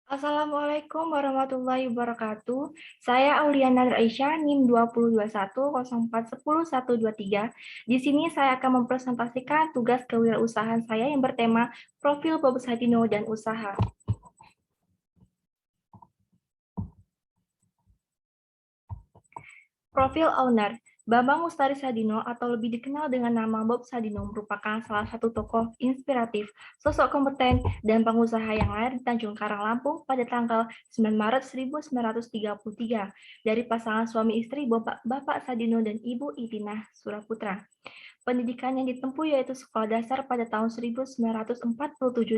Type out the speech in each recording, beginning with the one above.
Assalamualaikum warahmatullahi wabarakatuh. Saya Auliana Aisyah, NIM 202104110123. Di sini saya akan mempresentasikan tugas kewirausahaan saya yang bertema Profil Bob Sadino dan Usaha. Profil owner, Bambang Mustari Sadino atau lebih dikenal dengan nama Bob Sadino merupakan salah satu tokoh inspiratif, sosok kompeten, dan pengusaha yang lahir di Tanjung Karang, Lampung pada tanggal 9 Maret 1933 dari pasangan suami istri Bapak Sadino dan Ibu Itinah Suraputra. Pendidikan yang ditempuh yaitu sekolah dasar pada tahun 1947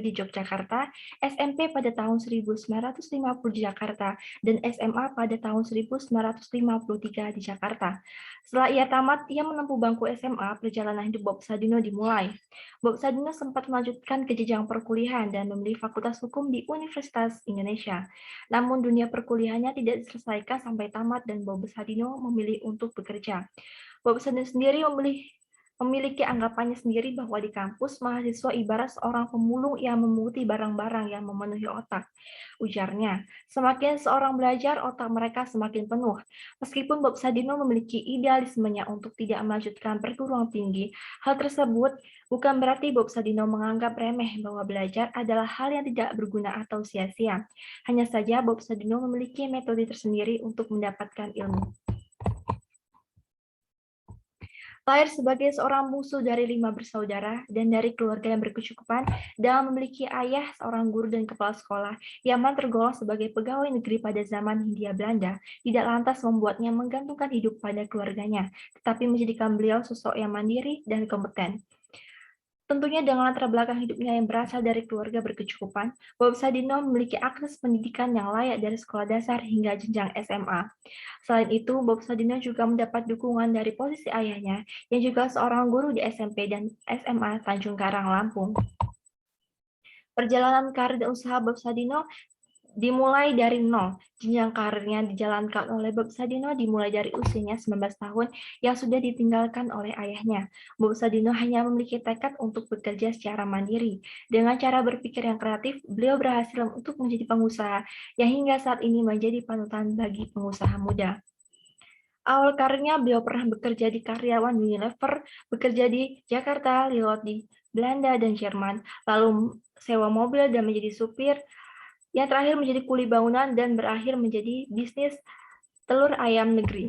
di Yogyakarta, SMP pada tahun 1950 di Jakarta, dan SMA pada tahun 1953 di Jakarta. Setelah ia tamat, ia menempuh bangku SMA, perjalanan hidup Bob Sadino dimulai. Bob Sadino sempat melanjutkan ke jenjang perkuliahan dan memilih Fakultas Hukum di Universitas Indonesia. Namun dunia perkuliahannya tidak diselesaikan sampai tamat dan Bob Sadino memilih untuk bekerja. Bob Sadino sendiri memiliki anggapannya sendiri bahwa di kampus, mahasiswa ibarat seorang pemulung yang memunguti barang-barang yang memenuhi otak. Ujarnya, semakin seorang belajar, otak mereka semakin penuh. Meskipun Bob Sadino memiliki idealismenya untuk tidak melanjutkan perguruan tinggi, hal tersebut bukan berarti Bob Sadino menganggap remeh bahwa belajar adalah hal yang tidak berguna atau sia-sia. Hanya saja Bob Sadino memiliki metode tersendiri untuk mendapatkan ilmu. Lahir sebagai seorang bungsu dari 5 bersaudara dan dari keluarga yang berkecukupan dan memiliki ayah seorang guru dan kepala sekolah, Yaman tergolong sebagai pegawai negeri pada zaman Hindia Belanda, tidak lantas membuatnya menggantungkan hidup pada keluarganya, tetapi menjadikan beliau sosok yang mandiri dan kompeten. Tentunya dengan latar belakang hidupnya yang berasal dari keluarga berkecukupan, Bob Sadino memiliki akses pendidikan yang layak dari sekolah dasar hingga jenjang SMA. Selain itu, Bob Sadino juga mendapat dukungan dari posisi ayahnya, yang juga seorang guru di SMP dan SMA Tanjung Karang, Lampung. Perjalanan karir dan usaha Bob Sadino dimulai dari nol. Jenjang karirnya dijalankan oleh Bob Sadino dimulai dari usianya 19 tahun yang sudah ditinggalkan oleh ayahnya. Bob Sadino hanya memiliki tekad untuk bekerja secara mandiri. Dengan cara berpikir yang kreatif, beliau berhasil untuk menjadi pengusaha yang hingga saat ini menjadi panutan bagi pengusaha muda. Awal karirnya beliau pernah bekerja di karyawan Unilever, bekerja di Jakarta, Lilot di Belanda dan Jerman, lalu sewa mobil dan menjadi supir, yang terakhir menjadi kuli bangunan dan berakhir menjadi bisnis telur ayam negeri.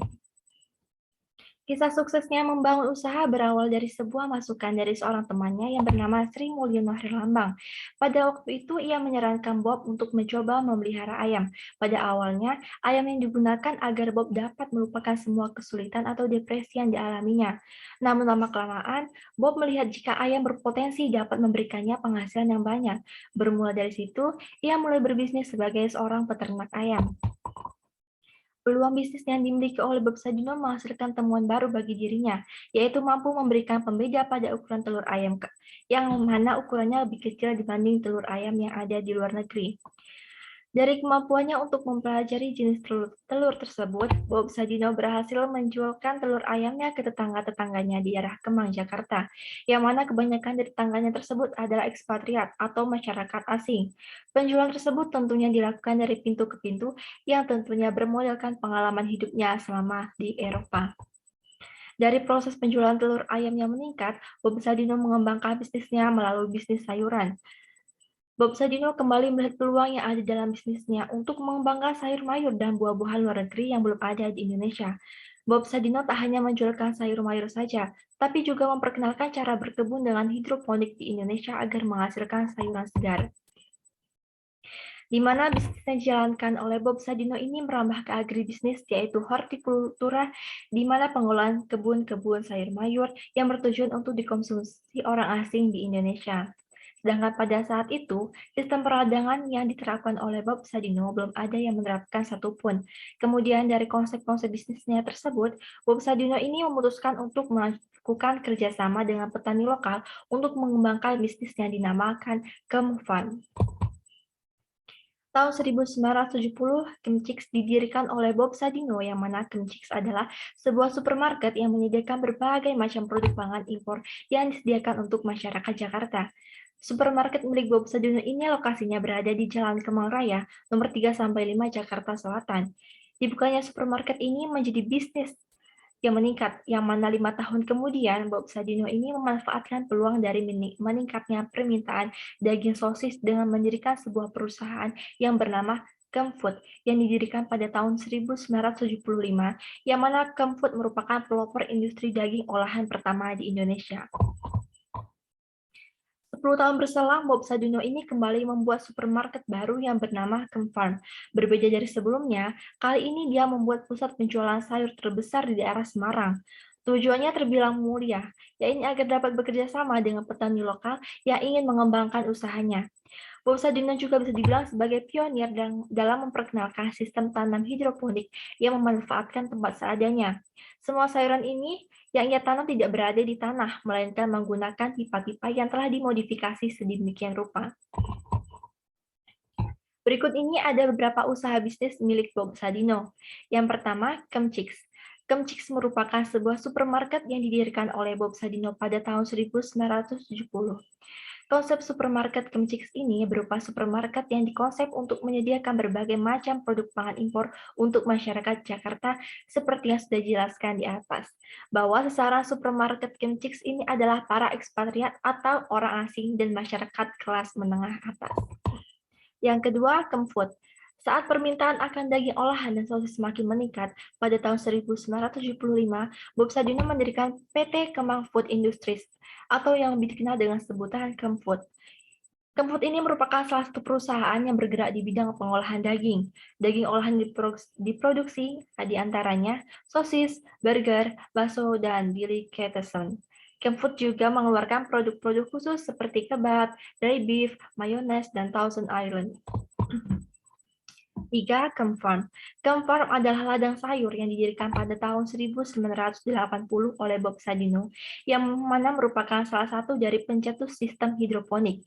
Kisah suksesnya membangun usaha berawal dari sebuah masukan dari seorang temannya yang bernama Sri Mulyono Herlambang. Pada waktu itu, ia menyarankan Bob untuk mencoba memelihara ayam. Pada awalnya, ayam yang digunakan agar Bob dapat melupakan semua kesulitan atau depresi yang dialaminya. Namun lama-kelamaan, Bob melihat jika ayam berpotensi dapat memberikannya penghasilan yang banyak. Bermula dari situ, ia mulai berbisnis sebagai seorang peternak ayam. Peluang bisnis yang dimiliki oleh Bob Sadino menghasilkan temuan baru bagi dirinya, yaitu mampu memberikan pembeda pada ukuran telur ayam, yang mana ukurannya lebih kecil dibanding telur ayam yang ada di luar negeri. Dari kemampuannya untuk mempelajari jenis telur tersebut, Bob Sadino berhasil menjualkan telur ayamnya ke tetangga-tetangganya di daerah Kemang, Jakarta, yang mana kebanyakan dari tetangganya tersebut adalah ekspatriat atau masyarakat asing. Penjualan tersebut tentunya dilakukan dari pintu ke pintu, yang tentunya bermodalkan pengalaman hidupnya selama di Eropa. Dari proses penjualan telur ayam yang meningkat, Bob Sadino mengembangkan bisnisnya melalui bisnis sayuran. Bob Sadino kembali melihat peluang yang ada dalam bisnisnya untuk mengembangkan sayur mayur dan buah-buahan luar negeri yang belum ada di Indonesia. Bob Sadino tak hanya menjualkan sayur mayur saja, tapi juga memperkenalkan cara berkebun dengan hidroponik di Indonesia agar menghasilkan sayuran segar. Di mana bisnis yang dijalankan oleh Bob Sadino ini merambah ke agribisnis, yaitu hortikultura, di mana pengolahan kebun-kebun sayur mayur yang bertujuan untuk dikonsumsi orang asing di Indonesia. Sedangkan pada saat itu, sistem peradangan yang diterapkan oleh Bob Sadino belum ada yang menerapkan satupun. Kemudian dari konsep-konsep bisnisnya tersebut, Bob Sadino ini memutuskan untuk melakukan kerjasama dengan petani lokal untuk mengembangkan bisnis yang dinamakan Kemfan. Tahun 1970, Kimchix didirikan oleh Bob Sadino, yang mana Kimchix adalah sebuah supermarket yang menyediakan berbagai macam produk pangan impor yang disediakan untuk masyarakat Jakarta. Supermarket milik Bob Sadino ini lokasinya berada di Jalan Kemang Raya, nomor 3-5 Jakarta Selatan. Dibukanya supermarket ini menjadi bisnis yang meningkat, yang mana 5 tahun kemudian Bob Sadino ini memanfaatkan peluang dari meningkatnya permintaan daging sosis dengan mendirikan sebuah perusahaan yang bernama Kemfood yang didirikan pada tahun 1975, yang mana Kemfood merupakan pelopor industri daging olahan pertama di Indonesia. 10 tahun berselang, Bob Sadino ini kembali membuat supermarket baru yang bernama Kemfarm. Berbeda dari sebelumnya, kali ini dia membuat pusat penjualan sayur terbesar di daerah Semarang. Tujuannya terbilang mulia, yaitu agar dapat bekerja sama dengan petani lokal yang ingin mengembangkan usahanya. Bob Sadino juga bisa dibilang sebagai pionir dalam memperkenalkan sistem tanam hidroponik yang memanfaatkan tempat seadanya. Semua sayuran ini yang ia tanam tidak berada di tanah, melainkan menggunakan pipa-pipa yang telah dimodifikasi sedemikian rupa. Berikut ini ada beberapa usaha bisnis milik Bob Sadino. Yang pertama, Kemchix. Kemchix merupakan sebuah supermarket yang didirikan oleh Bob Sadino pada tahun 1970. Konsep supermarket Kemchix ini berupa supermarket yang dikonsep untuk menyediakan berbagai macam produk pangan impor untuk masyarakat Jakarta seperti yang sudah dijelaskan di atas. Bahwa sasaran supermarket Kemchix ini adalah para ekspatriat atau orang asing dan masyarakat kelas menengah atas. Yang kedua, Kemfood. Saat permintaan akan daging olahan dan sosis semakin meningkat, pada tahun 1975, Bob Sadino mendirikan PT Kemang Food Industries, atau yang lebih dikenal dengan sebutan Kemfood. Kemfood ini merupakan salah satu perusahaan yang bergerak di bidang pengolahan daging. Daging olahan diproduksi di antaranya sosis, burger, bakso, dan delicatessen. Kemfood juga mengeluarkan produk-produk khusus seperti kebab, dry beef, mayones, dan Thousand Island. 3. Kemfarm. Kemfarm adalah ladang sayur yang didirikan pada tahun 1980 oleh Bob Sadino, yang mana merupakan salah satu dari pencetus sistem hidroponik,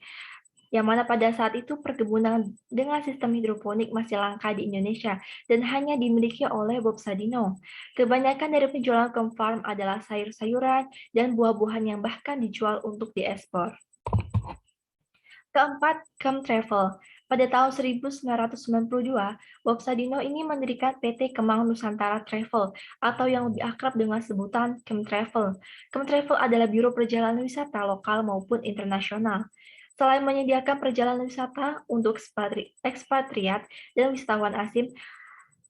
yang mana pada saat itu perkebunan dengan sistem hidroponik masih langka di Indonesia dan hanya dimiliki oleh Bob Sadino. Kebanyakan dari penjualan Kemfarm adalah sayur-sayuran dan buah-buahan yang bahkan dijual untuk diekspor. Keempat, Kemtravel. Pada tahun 1992, Bob Sadino ini mendirikan PT Kemang Nusantara Travel, atau yang lebih akrab dengan sebutan Kemtravel. Kemtravel adalah biro perjalanan wisata lokal maupun internasional. Selain menyediakan perjalanan wisata untuk ekspatriat dan wisatawan asing,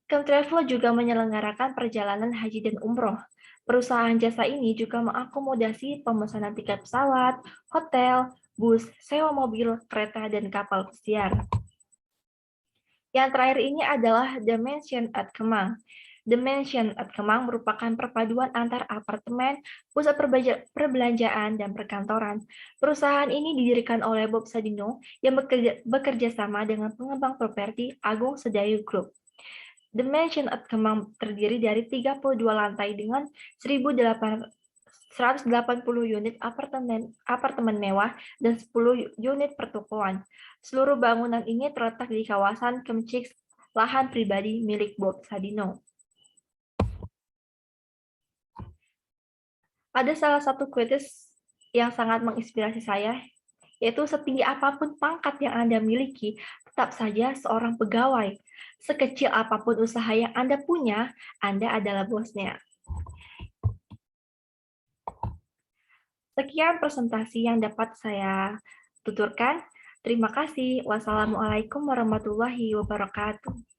Kemtravel juga menyelenggarakan perjalanan haji dan umroh. Perusahaan jasa ini juga mengakomodasi pemesanan tiket pesawat, hotel, bus, sewa mobil, kereta, dan kapal pesiar. Yang terakhir ini adalah The Mansion at Kemang. The Mansion at Kemang merupakan perpaduan antar apartemen, pusat perbelanjaan, dan perkantoran. Perusahaan ini didirikan oleh Bob Sadino yang bekerja sama dengan pengembang properti Agung Sedayu Group. The Mansion at Kemang terdiri dari 32 lantai dengan 180 unit apartemen mewah dan 10 unit pertokoan. Seluruh bangunan ini terletak di kawasan Kemchix, lahan pribadi milik Bob Sadino. Ada salah satu quotes yang sangat menginspirasi saya, yaitu setinggi apapun pangkat yang Anda miliki, tetap saja seorang pegawai. Sekecil apapun usaha yang Anda punya, Anda adalah bosnya. Sekian presentasi yang dapat saya tuturkan. Terima kasih. Wassalamualaikum warahmatullahi wabarakatuh.